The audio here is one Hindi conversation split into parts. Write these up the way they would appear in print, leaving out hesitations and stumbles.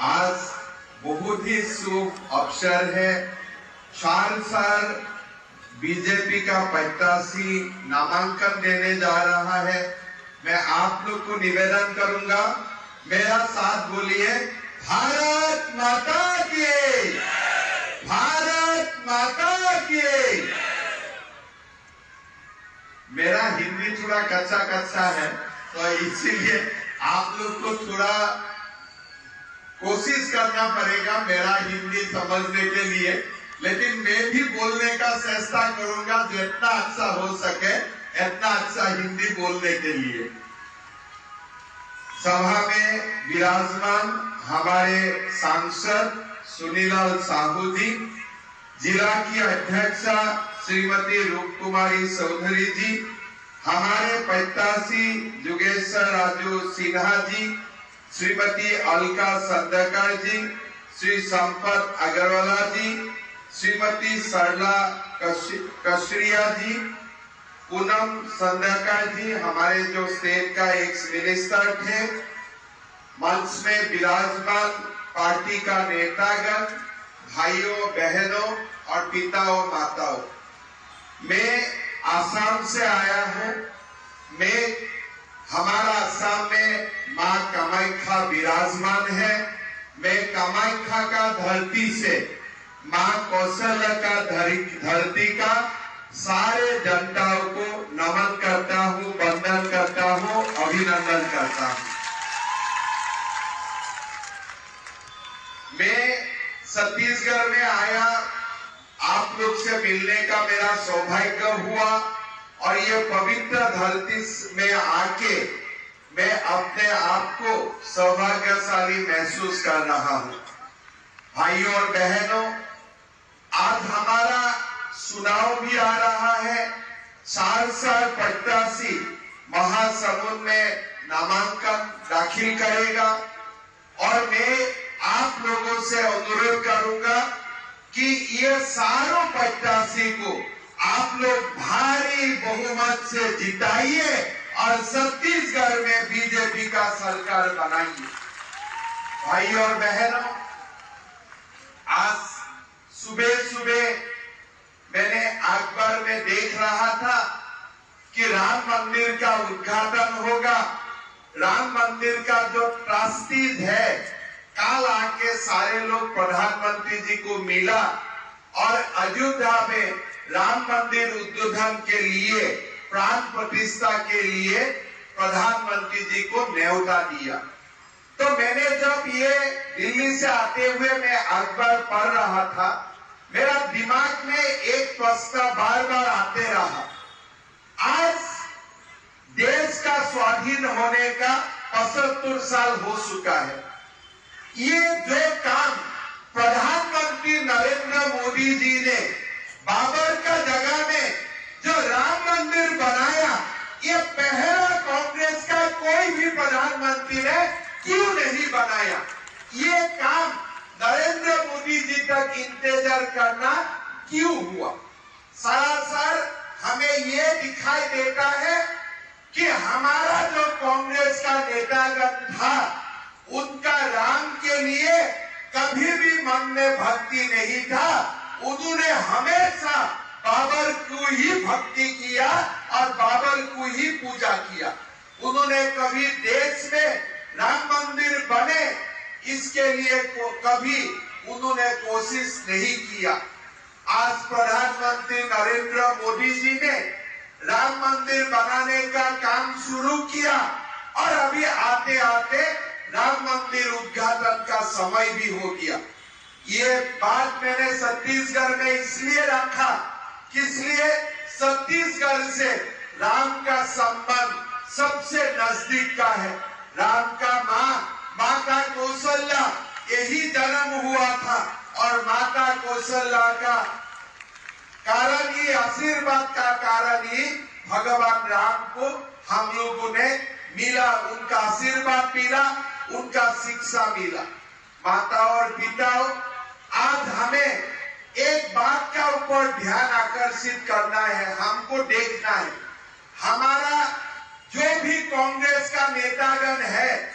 आज बहुत ही शुभ अवसर है। 4 साल बीजेपी का प्रत्याशी नामांकन देने जा रहा है। मैं आप लोग को निवेदन करूंगा, मेरा साथ बोलिए, भारत माता की, भारत माता की। मेरा हिंदी थोड़ा कच्चा कच्चा है, तो इसीलिए आप लोग को थोड़ा कोशिश करना पड़ेगा मेरा हिंदी समझने के लिए, लेकिन मैं भी बोलने का चेष्टा करूंगा जितना अच्छा हो सके, इतना अच्छा हिंदी बोलने के लिए। सभा में विराजमान हमारे सांसद सुनीलाल साहू जी, जिला की अध्यक्षा श्रीमती रूप कुमारी चौधरी जी, हमारे प्रत्याशी जुगेश्वर राजू सिन्हा जी, श्रीमती अलका संदकर जी, श्री संपत अग्रवाला जी, श्रीमती सरला कशरिया जी, पूनम संदकर जी, हमारे जो स्टेट का एक्स मिनिस्टर थे, मंच में विराजमान पार्टी का नेतागण, भाइयों बहनों और पिताओं माताओं, मैं आसाम से आया हूं। हमारा आसाम में मां कामाख्या विराजमान है। मैं कामाख्या का धरती से, मां कौशल्या का धरती का सारे जनताओं को नमन करता हूं, वंदन करता हूं, अभिनंदन करता हूं। मैं छत्तीसगढ़ में आया, आप लोग से मिलने का मेरा सौभाग्य हुआ और ये पवित्र धरती में आके मैं अपने आप को सौभाग्यशाली महसूस कर रहा हूं। भाइयों और बहनों, आज हमारा चुनाव भी आ रहा है। 4 साल प्रत्याशी महासमुंद में नामांकन दाखिल करेगा और मैं आप लोगों से अनुरोध करूंगा कि ये सारों प्रत्याशी को आप लोग भारी बहुमत से जिताइए और छत्तीसगढ़ में बीजेपी का सरकार बनाइए। भाइयों और बहनों, आज सुबह सुबह मैंने अखबार में देख रहा था कि राम मंदिर का उद्घाटन होगा। राम मंदिर का जो ट्रस्टीज है, कल आके सारे लोग प्रधानमंत्री जी को मिला और अयोध्या में राम मंदिर उद्घाटन के लिए, प्राण प्रतिष्ठा के लिए प्रधानमंत्री जी को न्योता दिया। तो मैंने जब ये दिल्ली से आते हुए मैं अखबार पढ़ रहा था, मेरा दिमाग में एक प्रश्न बार बार आते रहा। आज देश का स्वाधीन होने का 75 साल हो चुका है। ये जो काम प्रधानमंत्री नरेंद्र मोदी जी ने बाबर का जगह में जो राम मंदिर बनाया, ये पहला कांग्रेस का कोई भी प्रधानमंत्री ने क्यों नहीं बनाया? ये काम नरेंद्र मोदी जी तक इंतजार करना क्यों हुआ? सरासर हमें ये दिखाई देता है कि हमारा जो कांग्रेस का नेतागण था, उनका राम के लिए कभी भी मन में भक्ति नहीं था। उन्होंने हमेशा बाबर को ही भक्ति किया और बाबर को ही पूजा किया। उन्होंने कभी देश में राम मंदिर बने इसके लिए कभी उन्होंने कोशिश नहीं किया। आज प्रधानमंत्री नरेंद्र मोदी जी ने राम मंदिर बनाने का काम शुरू किया और अभी आते आते राम मंदिर उद्घाटन का समय भी हो गया। ये बात मैंने छत्तीसगढ़ में इसलिए रखा कि इसलिए छत्तीसगढ़ से राम का संबंध सबसे नजदीक का है। राम का माता कौशल्या यही जन्म हुआ था और माता कौशल्या का कारण ही, आशीर्वाद का कारण ही भगवान राम को हम लोगों ने मिला, उनका आशीर्वाद मिला, उनका शिक्षा मिला। माता और पिताओं, आज हमें एक बात का ऊपर ध्यान आकर्षित करना है, हमको देखना है, हमारा जो भी कांग्रेस का नेतागण है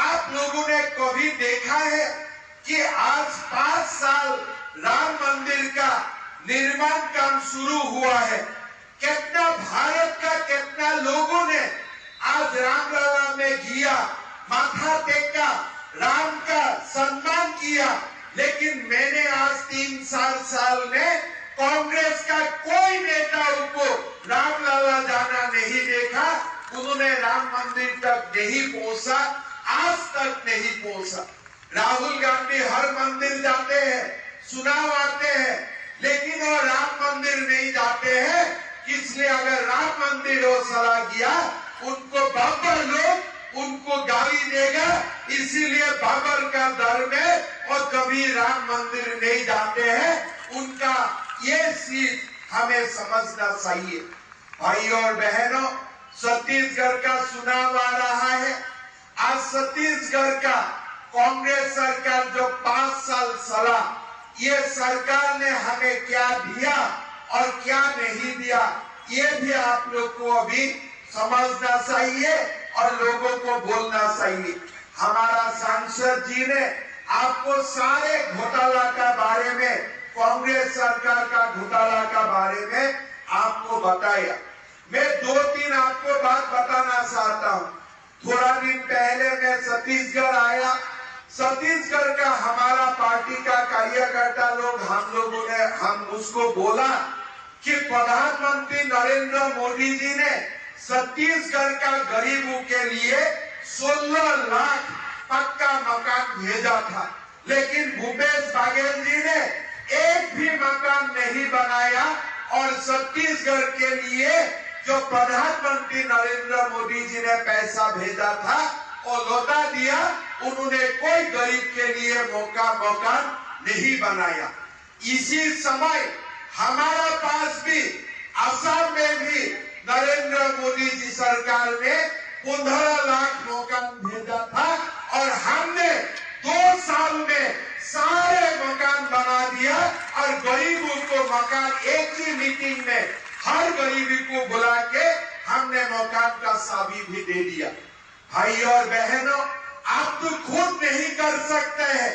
आप लोगों ने कभी देखा है कि आज 5 साल राम मंदिर का निर्माण काम शुरू हुआ है? कितना भारत का कितना लोगों ने आज रामलला में गया, माथा टेका, राम का सम्मान किया। लेकिन मैंने आज 3 साल में कांग्रेस का कोई नेता को रामलला जाना नहीं देखा। उन्होंने राम मंदिर तक नहीं पहुंचा, आज तक नहीं पहुंचा। राहुल गांधी हर मंदिर जाते हैं, चुनाव आते हैं, लेकिन वो राम मंदिर नहीं जाते हैं। इसलिए अगर राम मंदिर वो चला गया, उनको बाबर लोग उनको गाली देगा, इसीलिए बाबर का डर में और कभी राम मंदिर नहीं जाते हैं। उनका ये चीज हमें समझना चाहिए। भाई और बहनों, छत्तीसगढ़ का चुनाव आ रहा है। आज छत्तीसगढ़ का कांग्रेस सरकार जो 5 साल चला, ये सरकार ने हमें क्या दिया और क्या नहीं दिया, ये भी आप लोग को अभी समझना चाहिए और लोगों को बोलना चाहिए। हमारा सांसद जी ने आपको सारे घोटाला का बारे में, कांग्रेस सरकार का घोटाला का बारे में आपको बताया। मैं 2-3 आपको बात बताना चाहता हूँ। थोड़ा दिन पहले मैं छत्तीसगढ़ आया। छत्तीसगढ़ का हमारा पार्टी का कार्यकर्ता लोग, हम उसको बोला कि प्रधानमंत्री नरेंद्र मोदी जी ने छत्तीसगढ़ का गरीबों के लिए 16 लाख पक्का मकान भेजा था, लेकिन भूपेश बघेल जी ने एक भी मकान नहीं बनाया। और छत्तीसगढ़ के लिए जो प्रधानमंत्री नरेंद्र मोदी जी ने पैसा भेजा था वो लौटा दिया। उन्होंने कोई गरीब के लिए मकान नहीं बनाया। इसी समय हमारा पास भी असम में भी नरेंद्र मोदी जी सरकार ने 15 लाख मकान भेजा था और हमने 2 साल में सारे मकान बना दिया और गरीबों को मकान, एक ही मीटिंग में हर गरीबी को बुला के हमने मकान का चाबी भी दे दिया। भाई और बहनों, आप तो खुद नहीं कर सकते हैं,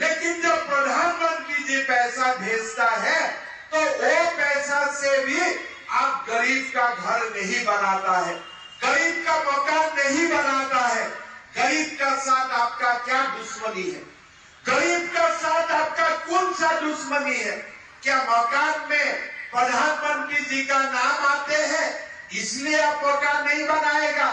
लेकिन जब प्रधानमंत्री जी पैसा भेजता है तो वो पैसा से भी आप गरीब का घर नहीं बनाता है, गरीब का मकान नहीं बनाता है। गरीब का साथ आपका क्या दुश्मनी है? गरीब का साथ आपका कौन सा दुश्मनी है? क्या मकान में प्रधानमंत्री जी का नाम आते हैं इसलिए आप मकान नहीं बनाएगा?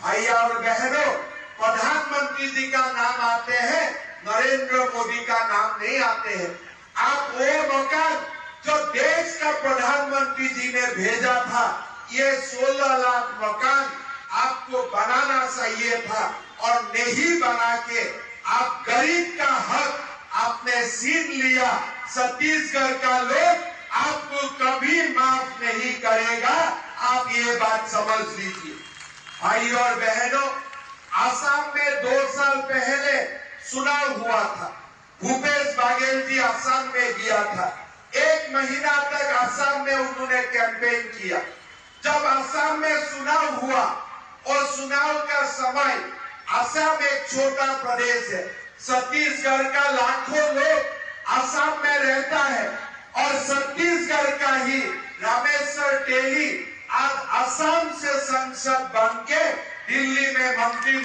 भाई और बहनों, प्रधानमंत्री जी का नाम आते हैं, नरेंद्र मोदी का नाम नहीं आते हैं। आप वो मकान जो देश का प्रधानमंत्री जी ने भेजा था, ये 16 लाख मकान आपको बनाना चाहिए था और नहीं बना के आप गरीब का हक आपने छीन लिया। छत्तीसगढ़ का लोग आपको कभी माफ नहीं करेगा, आप ये बात समझ लीजिए। भाई और बहनों, असम में 2 साल पहले चुनाव हुआ था। भूपेश बघेल जी असम में गया था। 1 महीना तक असम में उन्होंने कैंपेन किया। जब असम में चुनाव हुआ और चुनाव का समय, असम एक छोटा प्रदेश है, छत्तीसगढ़ का लाखों लोग असम में रहता है और छत्तीसगढ़ का ही रामेश्वर टेली आज असम से संसद बन के दिल्ली में मंत्री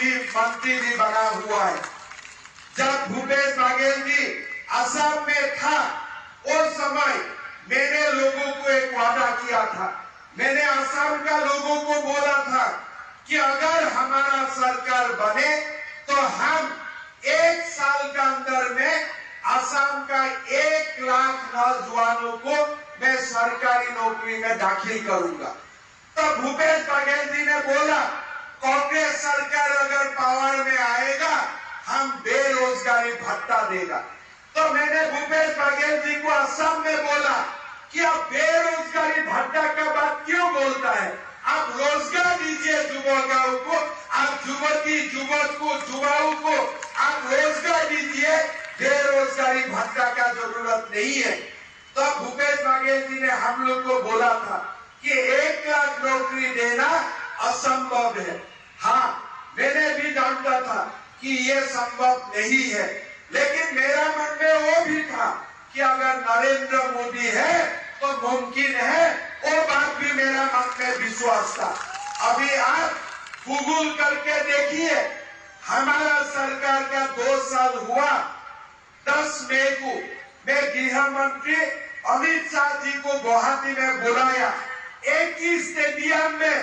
भी बना हुआ है। जब भूपेश बघेल जी असम में था, उस समय मैंने लोगों को एक वादा किया था। मैंने असम का लोगों को बोला था कि अगर हमारा सरकार बने तो हम 1 साल के अंदर में असम का 1 लाख नौजवानों को मैं सरकारी नौकरी में दाखिल करूंगा। तब भूपेश बघेल जी ने बोला, कांग्रेस सरकार अगर पावर में आएगा हम बेरोजगारी भत्ता देगा। तो मैंने भूपेश बघेल जी को असम में बोला कि आप बेरोजगारी भत्ता का बात क्यों बोलता है? आप रोजगार दीजिए युवाओं को, आप युवाओं को आप रोजगार दीजिए, बेरोजगारी भत्ता का जरूरत नहीं है। तो भूपेश बघेल जी ने हम लोग को बोला था कि 1 लाख नौकरी देना असंभव है। हाँ, मैंने भी जानता था कि ये संभव नहीं है, लेकिन मेरा मन में वो भी था कि अगर नरेंद्र मोदी है तो मुमकिन है, वो बात भी मेरा मन में विश्वास था। अभी आप गूगल करके देखिए, हमारा सरकार का 2 साल हुआ। 10 मई को मैं गृह मंत्री अमित शाह जी को गुवाहाटी में बुलाया। एक ही स्टेडियम में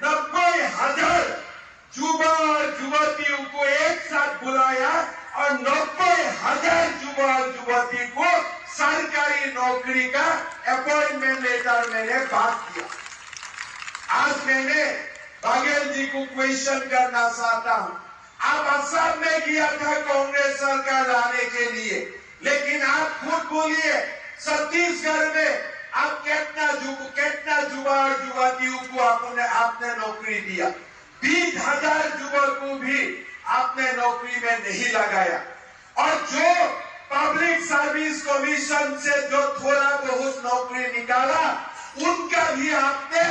90,000 युवा और युवतियों को एक साथ बुलाया और 90,000 युवा और युवती को सरकारी नौकरी का अपॉइंटमेंट लेटर मैंने बात किया। आज मैंने बाघेल जी को क्वेश्चन करना चाहता हूं, आप असम में किया था कांग्रेस सरकार लाने के लिए, लेकिन आप खुद बोलिए छत्तीसगढ़ में आप कितना युवा और युवतियों को आपने नौकरी दिया। 20,000 युवक को भी आपने नौकरी में नहीं लगाया, और जो पब्लिक सर्विस कमीशन से जो थोड़ा बहुत नौकरी निकाला उनका भी आपने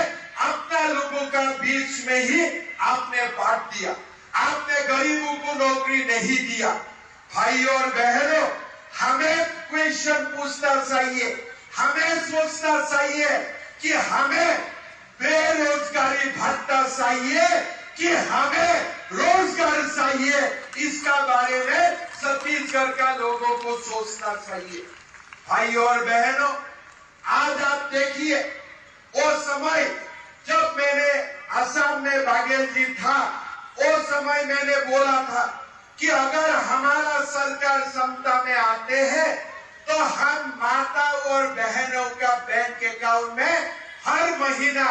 अपना लोगों का बीच में ही आपने बांट दिया। आपने गरीबों को नौकरी नहीं दिया। भाइयों और बहनों, हमें क्वेश्चन पूछना चाहिए, हमें सोचना चाहिए कि हमें बेरोजगारी भत्ता चाहिए कि हमें रोजगार चाहिए। इसका बारे में छत्तीसगढ़ का लोगों को सोचना चाहिए। भाइयों और बहनों, आज आप देखिए, वो समय जब मैंने असम में बाघेल जी था, वो समय मैंने बोला था कि अगर हमारा सरकार क्षमता में आते हैं तो हम माता और बहनों का बैंक अकाउंट में हर महीना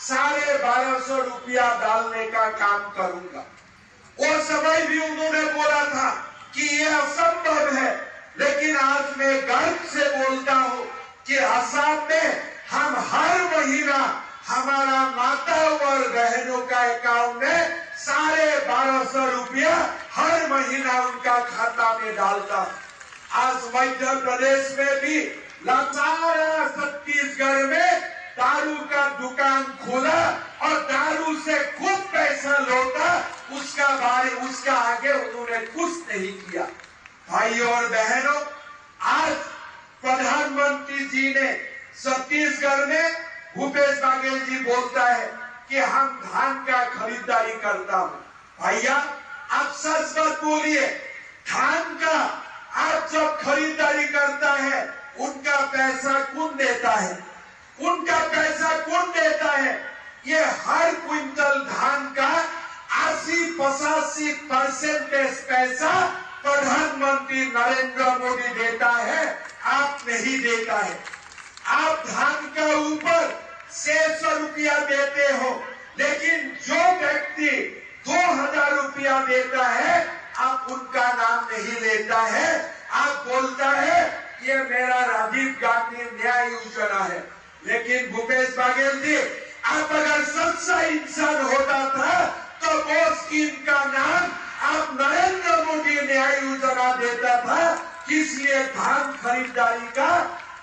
1250 रुपया डालने का काम करूंगा। वो समय भी उन्होंने बोला था कि यह असंभव है, लेकिन आज मैं गर्व से बोलता हूं कि असम में हम हर महीना हमारा माता और बहनों का अकाउंट में 1250 रुपया हर महीना उनका खाता में डालता। आज मध्य प्रदेश में भी लगातार छत्तीसगढ़ में दारू का दुकान खोला और दारू से खुद पैसा लौटा, उसका आगे उन्होंने कुछ नहीं किया। भाइयों और बहनों, आज प्रधानमंत्री जी ने छत्तीसगढ़ में भूपेश बघेल जी बोलता है कि हम धान का खरीदारी करता हूं। भैया, आप सच बात बोलिए, धान का आप जब खरीदारी करता है उनका पैसा कौन देता है? उनका पैसा कौन देता है? ये हर क्विंटल धान का 80-85% पैसा प्रधानमंत्री नरेंद्र मोदी देता है, आप नहीं देता है। आप धान का ऊपर 600 रुपया देते हो, लेकिन जो व्यक्ति 2000 रुपया देता है आप उनका नाम नहीं लेता है। आप बोलता है ये मेरा राजीव गांधी न्याय योजना है, लेकिन भूपेश बघेल जी, आप अगर सच्चा इंसान होता था तो वो स्कीम का नाम आप नरेंद्र मोदी न्याय योजना देता था। इसलिए धान खरीदारी का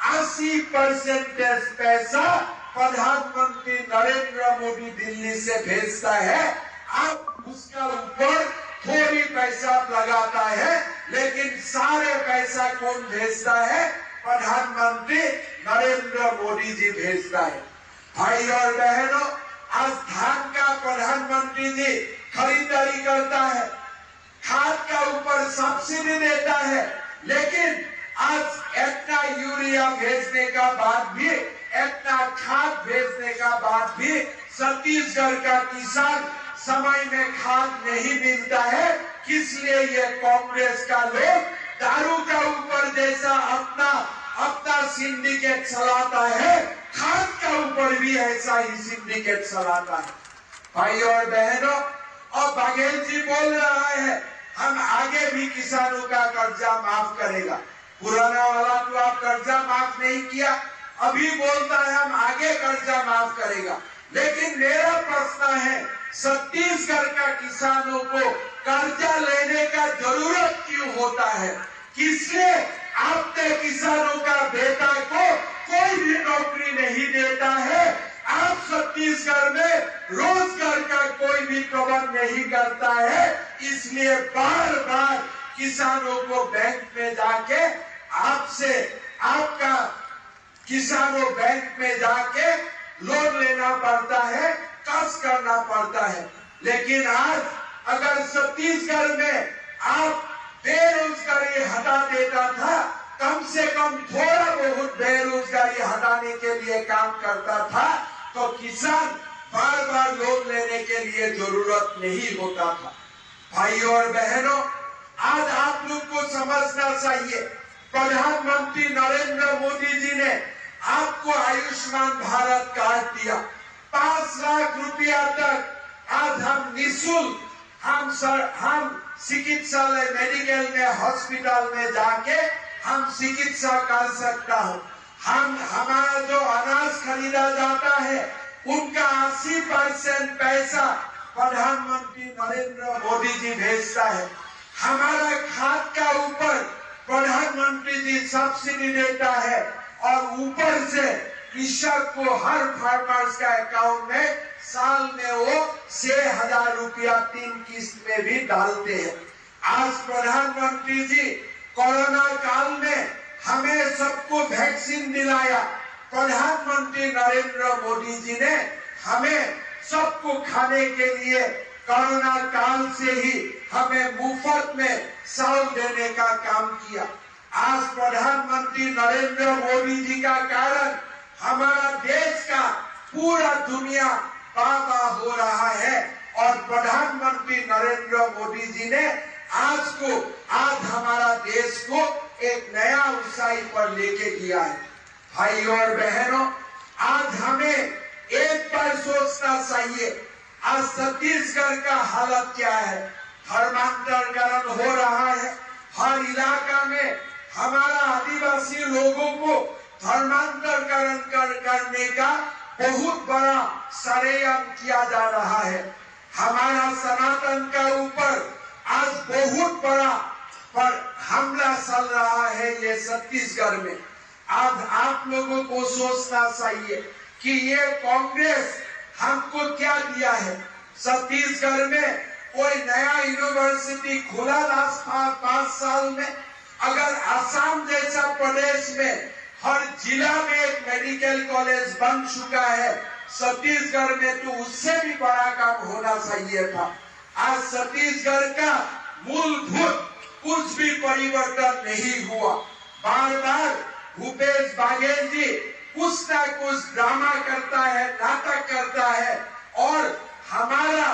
80% पैसा प्रधानमंत्री नरेंद्र मोदी दिल्ली से भेजता है, आप उसका ऊपर थोड़ी पैसा लगाता है, लेकिन सारे पैसा कौन भेजता है? प्रधानमंत्री नरेंद्र मोदी जी भेजता है। भाई और बहनों, आज धान का प्रधानमंत्री जी खरीदारी करता है, खाद का ऊपर सब्सिडी देता है, लेकिन आज इतना यूरिया भेजने का बाद भी, इतना खाद भेजने का बाद भी छत्तीसगढ़ का किसान समय में खाद नहीं मिलता है। इसलिए ये कांग्रेस का लोग दारू का ऊपर जैसा अपना सिंडिकेट चलाता है, खाद का ऊपर भी ऐसा ही सिंडिकेट चलाता है। भाई और बहनों, और बघेल जी बोल रहा है हम आगे भी किसानों का कर्जा माफ करेगा। पुराना वाला तो आप कर्जा माफ नहीं किया, अभी बोलता है हम आगे कर्जा माफ करेगा। लेकिन मेरा प्रश्न है, छत्तीसगढ़ का किसानों को कर्जा लेने का जरूरत क्यों होता है? किसलिए आपने किसानों का बेटा को कोई भी नौकरी नहीं देता है? आप छत्तीसगढ़ में रोजगार का कोई भी प्रबंध नहीं करता है, इसलिए बार बार किसानों को बैंक में जाके आपसे आपका किसानों बैंक में जाके लोन लेना पड़ता है, कर्ज करना पड़ता है। लेकिन आज अगर छत्तीसगढ़ में आप बेरोजगारी हटा देता था, कम से कम थोड़ा बहुत बेरोजगारी हटाने के लिए काम करता था, तो किसान बार बार लोन लेने के लिए जरूरत नहीं होता था। भाइयों और बहनों, आज आप लोग को समझना चाहिए, प्रधानमंत्री नरेंद्र मोदी जी ने आपको आयुष्मान भारत कार्ड दिया। 5 लाख रुपया तक आज हम निःशुल्क हम चिकित्सालय मेडिकल में हॉस्पिटल में जाके हम चिकित्सा कर सकता हूँ। हमारा जो अनाज खरीदा जाता है उनका 80% पैसा प्रधानमंत्री नरेंद्र मोदी जी भेजता है। हमारा खाद का ऊपर प्रधानमंत्री जी सब्सिडी देता है और ऊपर से कृषक को हर फार्मर्स का अकाउंट में साल में वो 6,000 रुपया 3 किस्त में भी डालते हैं। आज प्रधानमंत्री जी कोरोना काल में हमें सबको वैक्सीन दिलाया। प्रधानमंत्री नरेंद्र मोदी जी ने हमें सबको खाने के लिए कोरोना काल से ही हमें मुफ्त में चावल देने का काम किया। आज प्रधानमंत्री नरेंद्र मोदी जी का कारण हमारा देश का पूरा दुनिया बाबा हो रहा है और प्रधानमंत्री नरेंद्र मोदी जी ने आज हमारा देश को एक नया ऊंचाई पर लेके गया है। भाइयों और बहनों, आज हमें एक बार सोचना चाहिए, आज छत्तीसगढ़ का हालत क्या है। धर्मांतरीकरण हो रहा है, हर इलाका में हमारा आदिवासी लोगों को धर्मांतरीकरण करने का बहुत बड़ा षड्यंत्र किया जा रहा है। हमारा सनातन का ऊपर आज बहुत बड़ा पर हमला चल रहा है ये छत्तीसगढ़ में। आज आप लोगों को सोचना चाहिए कि ये कांग्रेस हमको क्या दिया है। छत्तीसगढ़ में कोई नया यूनिवर्सिटी खुला लास्ट 5 साल में, अगर असम जैसा प्रदेश में हर जिला में एक मेडिकल कॉलेज बन चुका है, छत्तीसगढ़ में तो उससे भी बड़ा काम होना चाहिए था। आज छत्तीसगढ़ का मूलभूत कुछ भी परिवर्तन नहीं हुआ। बार बार भूपेश बघेल जी कुछ ना कुछ ड्रामा करता है, नाटक करता है और हमारा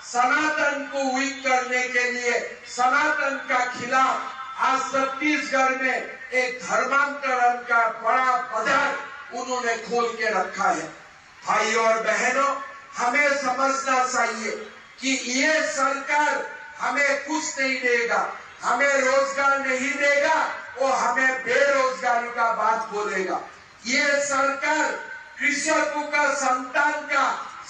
सनातन को वीक करने के लिए, सनातन का खिलाफ आज छत्तीसगढ़ में एक धर्मांतरण का बड़ा बाजार उन्होंने खोल के रखा है। भाइयों और बहनों, हमें समझना चाहिए कि ये सरकार हमें कुछ नहीं देगा, हमें रोजगार नहीं देगा, वो हमें बेरोजगारी का बात बोलेगा। ये सरकार कृषकों का संतान का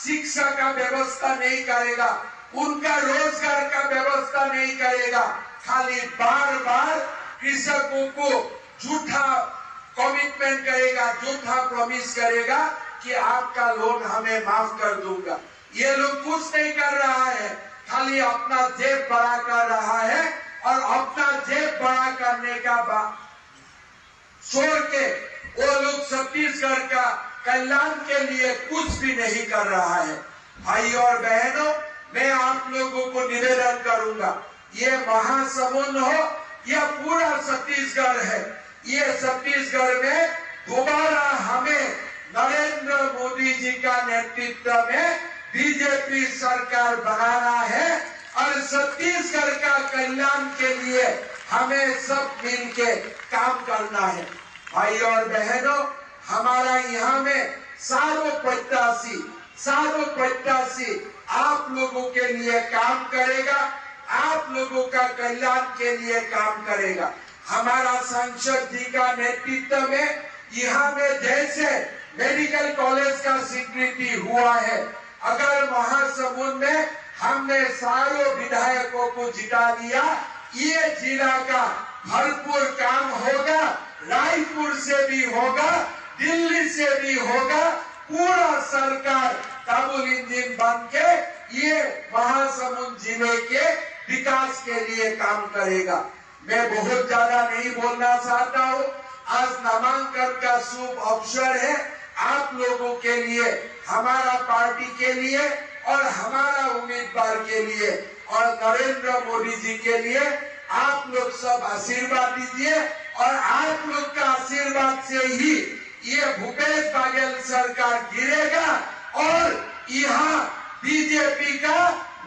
शिक्षा का व्यवस्था नहीं करेगा, उनका रोजगार का व्यवस्था नहीं करेगा, खाली बार बार कृषकों को झूठा कमिटमेंट करेगा, झूठा प्रॉमिस करेगा कि आपका लोन हमें माफ कर दूंगा। ये लोग कुछ नहीं कर रहा है, खाली अपना जेब बड़ा कर रहा है और अपना जेब बड़ा करने का बात छोड़ के वो लोग छत्तीसगढ़ का कल्याण के लिए कुछ भी नहीं कर रहा है। भाइयों और बहनों, मैं आप लोगों को निवेदन करूंगा, ये महासमुंद हो या पूरा छत्तीसगढ़ है, ये छत्तीसगढ़ में दोबारा हमें नरेंद्र मोदी जी का नेतृत्व में बीजेपी सरकार बनाना है और छत्तीसगढ़ का कल्याण के लिए हमें सब मिलके काम करना है। भाइयों और बहनों, हमारा यहाँ में सारों प्रत्याशी आप लोगों के लिए काम करेगा, आप लोगों का कल्याण के लिए काम करेगा। हमारा सांसद जी का नेतृत्व में यहाँ में जैसे मेडिकल कॉलेज का स्वीकृति हुआ है, अगर महासमुंद में हमने सारों विधायकों को जिता दिया, ये जिला का भरपूर काम होगा, रायपुर से भी होगा, दिल्ली से भी होगा, पूरा सरकार डबल इंजन बन के ये महासमुंद जिले के विकास के लिए काम करेगा। मैं बहुत ज्यादा नहीं बोलना चाहता हूँ। आज नामांकन का शुभ अवसर है आप लोगों के लिए, हमारा पार्टी के लिए और हमारा उम्मीदवार के लिए और नरेंद्र मोदी जी के लिए। आप लोग सब आशीर्वाद दीजिए और आप लोग का आशीर्वाद से ही ये भूपेश बघेल सरकार गिरेगा और यहाँ बीजेपी का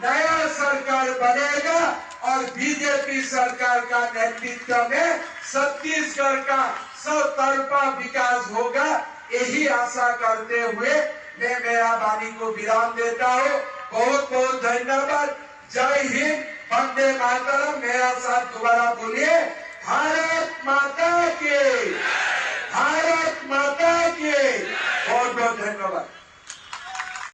नया सरकार बनेगा और बीजेपी सरकार का नेतृत्व में छत्तीसगढ़ का सब तरफा विकास होगा। यही आशा करते हुए मैं मेरा वाणी को विराम देता हूँ। बहुत बहुत धन्यवाद। जय हिंद, वंदे मातरम। मेरा साथ दोबारा बोलिए, भारत माता के, भारत माता के। बहुत बहुत धन्यवाद।